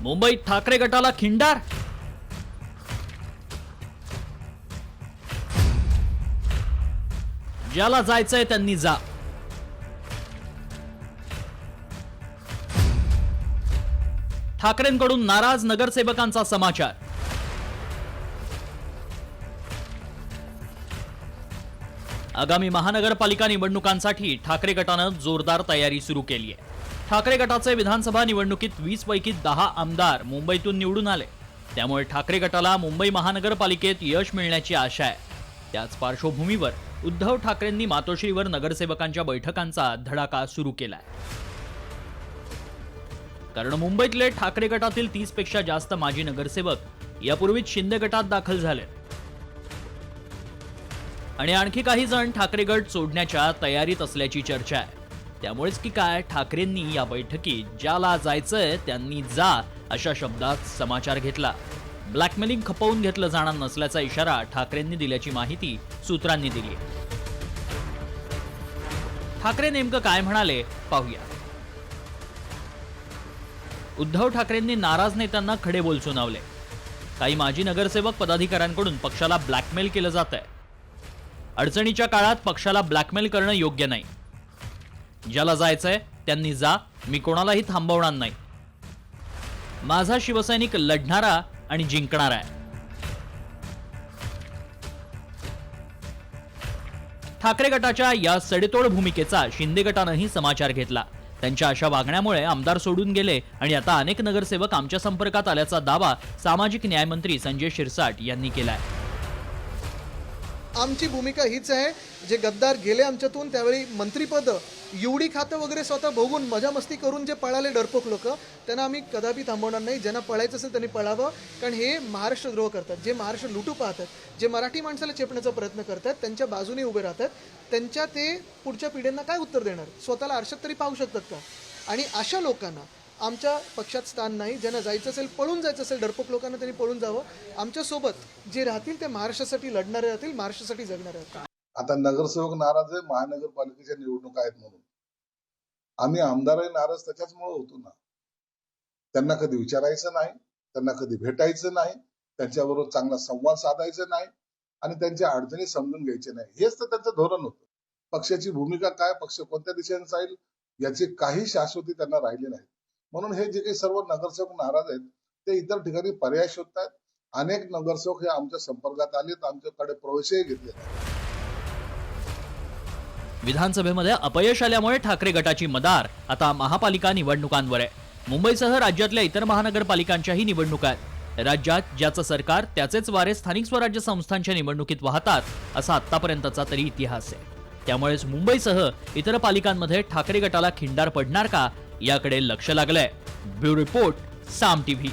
मुंबईत ठाकरे गटाला खिंडार। ज्याला जायचंय त्यांनी जा। ठाकरेंकडून नाराज नगरसेवकांचा समाचार। आगामी महानगरपालिका निवडणुकांसाठी ठाकरे गटानं जोरदार तयारी सुरू केली आहे। ठाकरे गटाचे विधानसभा निवडणुकीत 20 पैकी 10 आमदार मुंबईतून निवडून आले, त्यामुळे ठाकरे गटाला मुंबई महानगरपालिकेत यश मिळण्याची आशा आहे। त्याच पार्श्वभूमीवर उद्धव ठाकरेंनी मातोश्रीवर नगरसेवकांच्या बैठकांचा धडाका सुरू केलाय। कारण मुंबईतले ठाकरे गटातील 30 पेक्षा जास्त माजी नगरसेवक यापूर्वीच शिंदे गटात दाखल झाले आणि आणखी काही जण ठाकरे गट सोडण्याच्या तयारीत असल्याची चर्चा आहे। त्यामुळेच की काय ठाकरेंनी या बैठकीत ज्याला जायचंय त्यांनी जा अशा शब्दात समाचार घेतला। ब्लॅकमेलिंग खपवून घेतलं जाणार नसल्याचा इशारा ठाकरेंनी दिल्याची माहिती सूत्रांनी दिली। ठाकरे नेमकं काय म्हणाले पाहूया। उद्धव ठाकरेंनी नाराज नेत्यांना खडे बोल सुनावले। काही माजी नगरसेवक पदाधिकाऱ्यांकडून पक्षाला ब्लॅकमेल केलं जात आहे। अडचणीच्या काळात पक्षाला ब्लॅकमेल करणं योग्य नाही। ज्याला जायचंय त्यांनी जा, मी कोणालाही थांबवणार नाही। माझा शिवसैनिक लढणारा आणि जिंकणारा आहे। ठाकरे गटाच्या या सडेतोड भूमिकेचा शिंदे गटानंही समाचार घेतला। त्यांच्या अशा वागण्यामुळे आमदार सोडून गेले आणि आता अनेक नगरसेवक आमच्या संपर्कात आल्याचा दावा सामाजिक न्याय मंत्री संजय शिरसाट यांनी केलाय। आमची भूमिका हीच आहे, जे गद्दार गेले आमच्यातून त्यावेळी मंत्रीपद एवढी खातं वगैरे स्वतः भोगून मजा मस्ती करून जे पळाले डरपोक लोक, त्यांना आम्ही कदापि थांबवणार नाही। ज्यांना पळायचं असेल त्यांनी पळावं, कारण हे महाराष्ट्रद्रोह करतात। जे महाराष्ट्र लुटू पाहतात, जे मराठी माणसाला चेपण्याचा प्रयत्न करतात, त्यांच्या बाजूने उभे राहतात। त्यांच्या ते पुढच्या पिढ्यांना काय उत्तर देणार? स्वतःला आरशात तरी पाहू शकतात का? आणि अशा लोकांना आमच्या पक्षात स्थान नाही। ज्यांना जायचं असेल, पळून जायचं असेल डरपोक लोकांना, त्यांनी पळून जावं। आमच्यासोबत जे राहतील ते महाराष्ट्रासाठी लढणारे राहतील, महाराष्ट्रासाठी जगणारे राहतील। आता नगरसेवक नाराज आहे, महानगरपालिकेच्या निवडणुका आहेत म्हणून। आम्ही आमदारही नाराज त्याच्याचमुळे होतो ना। त्यांना कधी विचारायचं नाही, त्यांना कधी भेटायचं नाही, त्यांच्याबरोबर चांगला संवाद साधायचा नाही आणि त्यांच्या अडचणी समजून घ्यायचे नाही। हेच तर त्यांचं धोरण होतं। पक्षाची भूमिका काय, पक्ष कोणत्या दिशेने जाईल याची काही शाश्वती त्यांना राहिली नाही। म्हणून हे जे काही सर्व नगरसेवक नाराज आहेत ते इतर ठिकाणी पर्याय शोधतात। अनेक नगरसेवक हे आमच्या संपर्कात आलेत, आमच्याकडे प्रवेशही घेतले। विधानसभेमध्ये अपयश आल्यामुळे ठाकरे गटाची मदार आता महापालिका निवडणुकांवर आहे। मुंबईसह राज्यातल्या इतर महानगरपालिकांच्याही निवडणुका आहेत। राज्यात ज्याचं सरकार त्याचेच वारे स्थानिक स्वराज्य संस्थांच्या निवडणुकीत वाहतात असा आतापर्यंतचा तरी इतिहास आहे। त्यामुळेच मुंबईसह इतर पालिकांमध्ये ठाकरे गटाला खिंडार पडणार का याकडे लक्ष लागलंय। ब्युरो रिपोर्ट, साम टीव्ही।